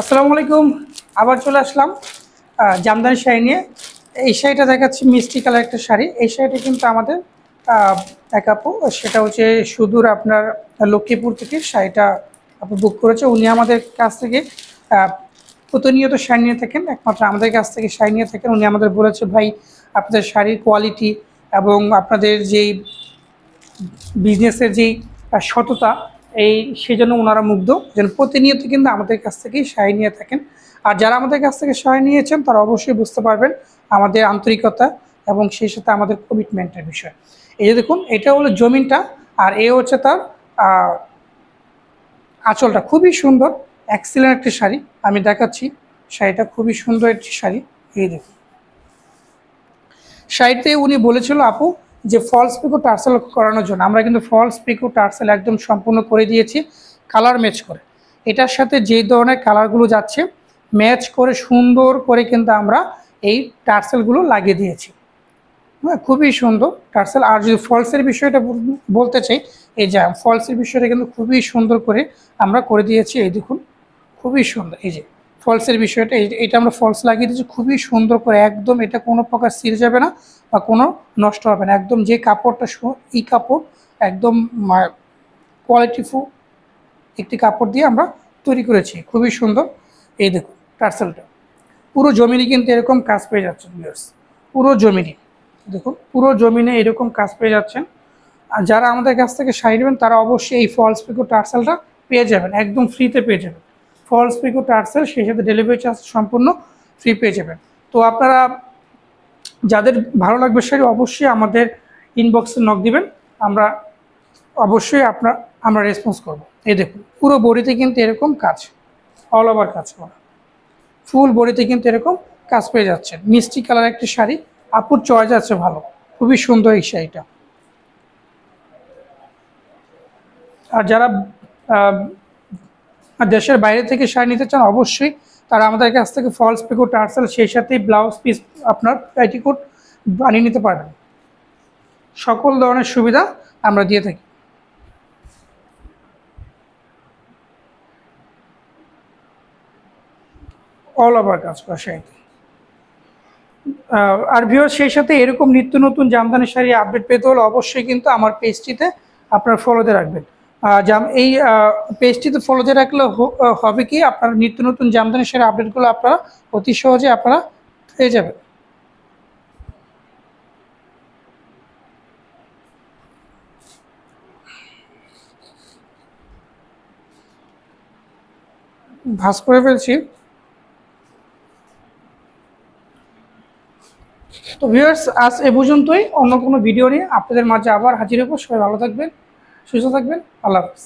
আসসালামু আলাইকুম। আবার চলে আসলাম জামদানি শাড়ি নিয়ে। এই শাড়িটা দেখাচ্ছি মিষ্টি কালার একটা শাড়ি। এই শাড়িটা কিন্তু আমাদের এক আপু, সেটা হচ্ছে সুদূর আপনার লক্ষ্মীপুর থেকে শাড়িটা আপু বুক করেছে। উনি আমাদের কাছ থেকে প্রতিনিয়ত শাড়ি নিয়ে থাকেন, একমাত্র আমাদের কাছ থেকে শাড়ি নিয়ে থাকেন। উনি আমাদের বলেছে, ভাই আপনাদের শাড়ির কোয়ালিটি এবং আপনাদের যেই বিজনেসের যেই সততা, সেই জন্য ওনারা মুগ্ধ, যেন প্রতিনিয়ত কিন্তু আমাদের কাছ থেকেই শাড়ি নিয়ে থাকেন। আর যারা আমাদের কাছ থেকে শাড়ি নিয়েছেন তারা অবশ্যই বুঝতে পারবেন আমাদের আন্তরিকতা এবং সেই সাথে আমাদের কমিটমেন্টের বিষয়। এই যে দেখুন, এটা হলো জমিনটা, আর এ হচ্ছে তার আঁচলটা। খুবই সুন্দর, এক্সিলেন্ট একটি শাড়ি। আমি দেখাচ্ছি, শাড়িটা খুবই সুন্দর একটি শাড়ি। এই দেখুন, শাড়িতে উনি বলেছিল আপু যে ফলস পিকো টার্সেল করানোর জন্য। আমরা কিন্তু ফলস পিকো টার্সেল একদম সম্পূর্ণ করে দিয়েছি, কালার ম্যাচ করে। এটার সাথে যে ধরনের কালারগুলো যাচ্ছে ম্যাচ করে সুন্দর করে কিন্তু আমরা এই টার্সেলগুলো লাগিয়ে দিয়েছি। হ্যাঁ, খুবই সুন্দর টার্সেল। আর যদি ফলসের বিষয়টা বলতে চাই, এই যে ফলসের বিষয়টা কিন্তু খুবই সুন্দর করে আমরা করে দিয়েছি। এই দেখুন, খুবই সুন্দর। এই যে ফলসের বিষয়টা, এটা আমরা ফলস লাগিয়ে দিয়েছি খুবই সুন্দর করে। একদম এটা কোনো প্রকার ছিঁড়ে যাবে না বা কোনো নষ্ট হবে না। একদম যে কাপড়টা, এই কাপড় একদম কোয়ালিটিফুল একটি কাপড় দিয়ে আমরা তৈরি করেছি, খুবই সুন্দর। এই দেখুন টার্সেলটা পুরো জমিনে কিন্তু এরকম কাজ পেয়ে যাচ্ছেন ভিউয়ার্স। পুরো জমিনে দেখুন, পুরো জমিনে এরকম কাজ পেয়ে যাচ্ছেন। আর যারা আমাদের কাছ থেকে শাড়ি নেবেন তারা অবশ্যই এই ফলস পিকো টার্সেলটা পেয়ে যাবেন, একদম ফ্রিতে পেয়ে যাবেন। ফলস পিকো টার্সেল, সেই সাথে ডেলিভারি চার্জ সম্পূর্ণ ফ্রি পেয়ে যাবেন। তো আপনারা যাদের ভালো লাগবে শাড়ি অবশ্যই আমাদের ইনবক্সে নক দিবেন, আমরা অবশ্যই আমরা রেসপন্স করব। এই দেখুন, পুরো বডিতে কিন্তু এরকম কাজ, অল ওভার কাজ করা, ফুল বডিতে কিন্তু এরকম কাজ পেয়ে যাচ্ছেন। মিষ্টি কালার একটি শাড়ি, আপুর চয়েস আছে ভালো, খুবই সুন্দর এই শাড়িটা। আর যারা দেশের বাইরে থেকে শাড়ি নিতে চান অবশ্যই তারা আমাদের কাছ থেকে ফলস পিকো টার্সেল, সেই সাথে ব্লাউজ পিস, আপনার পেটিকোট বানিয়ে নিতে পারবেন। সকল ধরনের সুবিধা আমরা দিয়ে থাকি। অল ওভার কাজ করা শাড়িতে। আর ভিউয়ার, সেই সাথে এরকম নিত্য নতুন জামদানি শাড়ি আপডেট পেতে হলে অবশ্যই কিন্তু আমার পেজটিতে আপনার ফলো দিয়ে রাখবেন। এই পেজটিতে ফলো দিয়ে রাখলে হবে কি, আপনার নিত্য নতুন জামদানি শাড়ি আপডেটগুলো আপনারা অতি সহজে আপনারা পেয়ে যাবেন। ভাঁজ করে ফেলছি। তো ভিউয়ার্স, আজ এ পর্যন্তই। অন্য কোনো ভিডিও নিয়ে আপনাদের মাঝে আবার হাজির হবো। সবাই ভালো থাকবেন, সুস্থ থাকবেন। আল্লাহ হাফেজ।